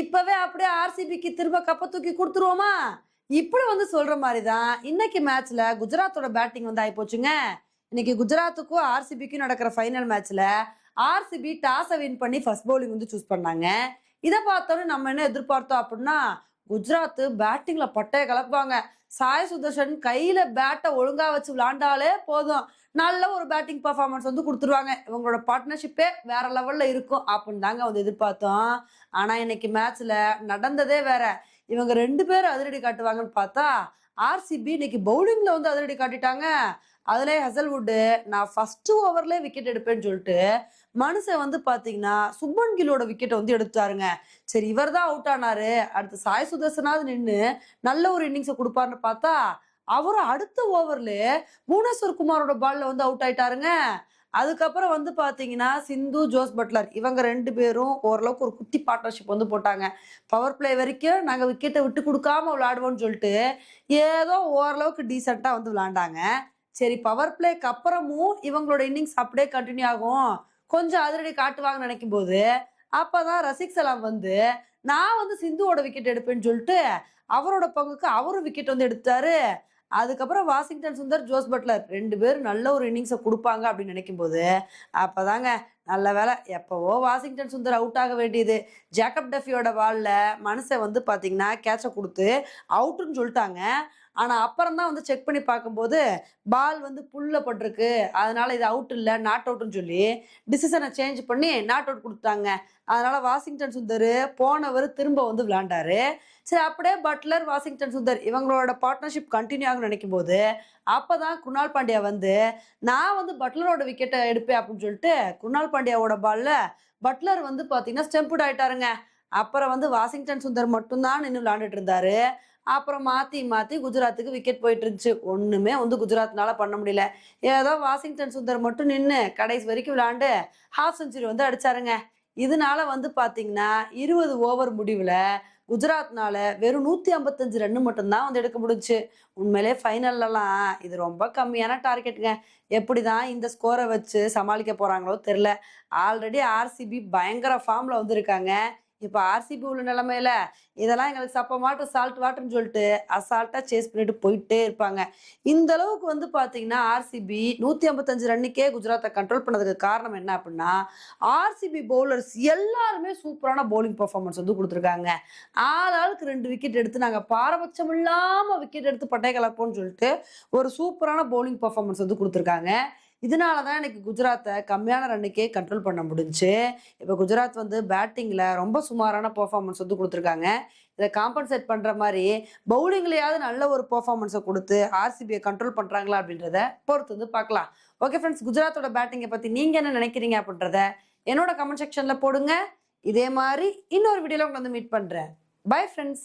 இப்பவே அப்படியே ஆர்சிபிக்கு திரும்ப கப்ப தூக்கி குடுத்துருவோமா? இப்படி வந்து சொல்ற மாரி தான் இன்னைக்கு மேட்ச்ல குஜராத்தோட பேட்டிங் வந்து ஆயிப்போச்சுங்க. இன்னைக்கு குஜராத்துக்கும், ஆர்சிபிக்கும் நடக்கிற ஃபைனல் மேட்ச்ல ஆர்சிபி டாஸ வின் பண்ணி ஃபர்ஸ்ட் பவுலிங் வந்து சூஸ் பண்ணாங்க. இத பார்த்தோனே நம்ம என்ன எதிர்பார்த்தோம் அப்டின்னா, குஜராத் பேட்டிங்ல பட்டைய கலப்பாங்க. சாய் சுதர்ஷன் கையில பேட்ட ஒழுங்கா வச்சு விளையாண்டாலே போதும். நல்ல ஒரு பேட்டிங் பெர்ஃபார்மன்ஸ் வந்து குடுத்துருவாங்க. இவங்களோட பார்ட்னர்ஷிப்பே வேற லெவல்ல இருக்கும் அப்டின்னு தாங்க வந்து எதிர்பார்த்தோம். ஆனா இன்னைக்கு மேட்ச்ல நடந்ததே வேற. இவங்க 2 பேரும் அதிரடி காட்டுவாங்கன்னு பார்த்தா, ஆர்சிபி இன்னைக்கு பவுலிங்ல வந்து அதிரடி காட்டிட்டாங்க. அதுலயும் ஹசல்வுட் நான் ஃபர்ஸ்ட் ஓவர்லயே விக்கெட் எடுப்பேன்னு சொல்லிட்டு மனுஷன் வந்து பாத்தீங்கன்னா சுப்மன் கில்லோட விக்கெட் வந்து எடுத்தாருங்க. சரி இவர் தான் அவுட் ஆனாரு, அடுத்து சாய் சுதர்சனாவது நின்னு நல்ல ஒரு இன்னிங்ஸை கொடுப்பாருன்னு பார்த்தா அவரும் அடுத்த ஓவர்ல புவனேஸ்வர் குமாரோட பால்ல வந்து அவுட் ஆயிட்டாருங்க. அதுக்கப்புறம் வந்து பாத்தீங்கன்னா சிந்து, ஜோஸ் பட்லர் இவங்க 2 பேரும் ஓரளவுக்கு ஒரு குட்டி பார்ட்னர்ஷிப் வந்து போட்டாங்க. பவர் பிளே வரைக்கும் நாங்க விக்கெட்டை விட்டு கொடுக்காம விளையாடுவோம்னு சொல்லிட்டு ஏதோ ஓரளவுக்கு டீசெண்டா வந்து விளையாண்டாங்க. சரி பவர் பிளேக்கு அப்புறமும் இவங்களோட இன்னிங்ஸ் அப்படியே கண்டினியூ ஆகும், கொஞ்சம் அதிரடி காட்டுவாங்கன்னு நினைக்கும் போது அப்பதான் ரசிக் சலாம் வந்து நான் வந்து சிந்துவோட விக்கெட் எடுப்பேன்னு சொல்லிட்டு அவரோட பங்குக்கு அவரும் விக்கெட் வந்து எடுத்தாரு. அதுக்கப்புறம் வாஷிங்டன் சுந்தர், ஜோஸ் பட்லர் 2 பேரும் நல்ல ஒரு இன்னிங்ஸை கொடுப்பாங்க அப்படின்னு நினைக்கும் போது அப்பதாங்க நல்ல வேலை எப்பவோ வாஷிங்டன் சுந்தர் அவுட் ஆக வேண்டியது ஜேக்கப் டஃபியோட பால்ல மனுஷன் வந்து பாத்தீங்கன்னா கேட்சை கொடுத்து அவுட்டுன்னு சொல்லிட்டாங்க. ஆனா அப்புறம் தான் வந்து செக் பண்ணி பார்க்கும்போது பால் வந்து புல்ல பட்டிருக்கு, அதனால இது அவுட் இல்ல நாட் அவுட்னு சொல்லி டிசிஷனை சேஞ்ச் பண்ணி நாட் அவுட் கொடுத்தாங்க. அதனால வாஷிங்டன் சுந்தர் போனவர் திரும்ப வந்து விளையாண்டாரு. சரி அப்படியே பட்லர், வாஷிங்டன் சுந்தர் இவங்களோட பார்ட்னர்ஷிப் கண்டினியூ ஆகும்னு நினைக்கும் போது அப்பதான் குணால் பாண்டியா வந்து நான் வந்து பட்லரோட விக்கெட்டை எடுப்பேன் அப்படின்னு சொல்லிட்டு குணால் பாண்டியாவோட பால்ல பட்லர் வந்து பாத்தீங்கன்னா ஸ்டெம்புட் ஆயிட்டாருங்க. அப்புறம் வந்து வாஷிங்டன் சுந்தர் மட்டும்தான் நின்று விளையாண்டுட்டு இருந்தாரு. அப்புறம் மாத்தி மாத்தி குஜராத்துக்கு விக்கெட் போயிட்டு இருந்துச்சு. ஒண்ணுமே வந்து குஜராத்னால பண்ண முடியல. ஏதோ வாஷிங்டன் சுந்தர் மட்டும் நின்னு கடைசி வரைக்கும் விளையாண்டு ஹாஃப் செஞ்சுரி வந்து அடிச்சாருங்க. இதனால வந்து பாத்தீங்கன்னா 20 ஓவர் முடிவுல குஜராத்னால வெறும் 155 ரன் மட்டும் தான் வந்து எடுக்க முடிஞ்சுச்சு. உண்மையிலே ஃபைனல்லலாம் இது ரொம்ப கம்மியான டார்கெட்டுங்க. எப்படிதான் இந்த ஸ்கோரை வச்சு சமாளிக்க போறாங்களோ தெரியல. ஆல்ரெடி ஆர்சிபி பயங்கர ஃபார்ம்ல வந்து இருக்காங்க. இப்ப ஆர்சிபி உள்ள நிலைமையில இதெல்லாம் எங்களுக்கு சப்பமாட்டம் சால்ட் வாட்டர்ன்னு சொல்லிட்டு அசால்ட்டா சேஸ் பண்ணிட்டு போயிட்டே இருப்பாங்க. இந்த அளவுக்கு வந்து பாத்தீங்கன்னா ஆர்சிபி 155 ரன்னுக்கே குஜராத்தை கண்ட்ரோல் பண்ணதுக்கு காரணம் என்ன அப்படின்னா ஆர்சிபி பவுலர்ஸ் எல்லாருமே சூப்பரான பவுலிங் பெர்ஃபார்மன்ஸ் வந்து கொடுத்துருக்காங்க. ஆளுக்கு 2 விக்கெட் எடுத்து நாங்க பாரபட்சம் இல்லாம விக்கெட் எடுத்து பட்டை கலப்போம்னு சொல்லிட்டு ஒரு சூப்பரான பவுலிங் பெர்ஃபார்மன்ஸ் வந்து கொடுத்துருக்காங்க. இதனாலதான் எனக்கு குஜராத்தை கம்மியான ரன்னுக்கே கண்ட்ரோல் பண்ண முடிஞ்சுச்சு. இப்ப குஜராத் வந்து பேட்டிங்ல ரொம்ப சுமாரான பெர்ஃபார்மன்ஸ் வந்து கொடுத்துருக்காங்க. இதை காம்பன்சேட் பண்ற மாதிரி பவுலிங்லயாவது நல்ல ஒரு பெர்ஃபார்மன்ஸை கொடுத்து ஆர்சிபியை கண்ட்ரோல் பண்றாங்களா அப்படின்றத பொறுத்து வந்து பார்க்கலாம். ஓகே ஃப்ரெண்ட்ஸ், குஜராத்தோட பேட்டிங்கை பத்தி நீங்க என்ன நினைக்கிறீங்க அப்படின்றத என்னோட கமெண்ட் செக்ஷன்ல போடுங்க. இதே மாதிரி இன்னொரு வீடியோல உங்களை வந்து மீட் பண்றேன். Bye friends.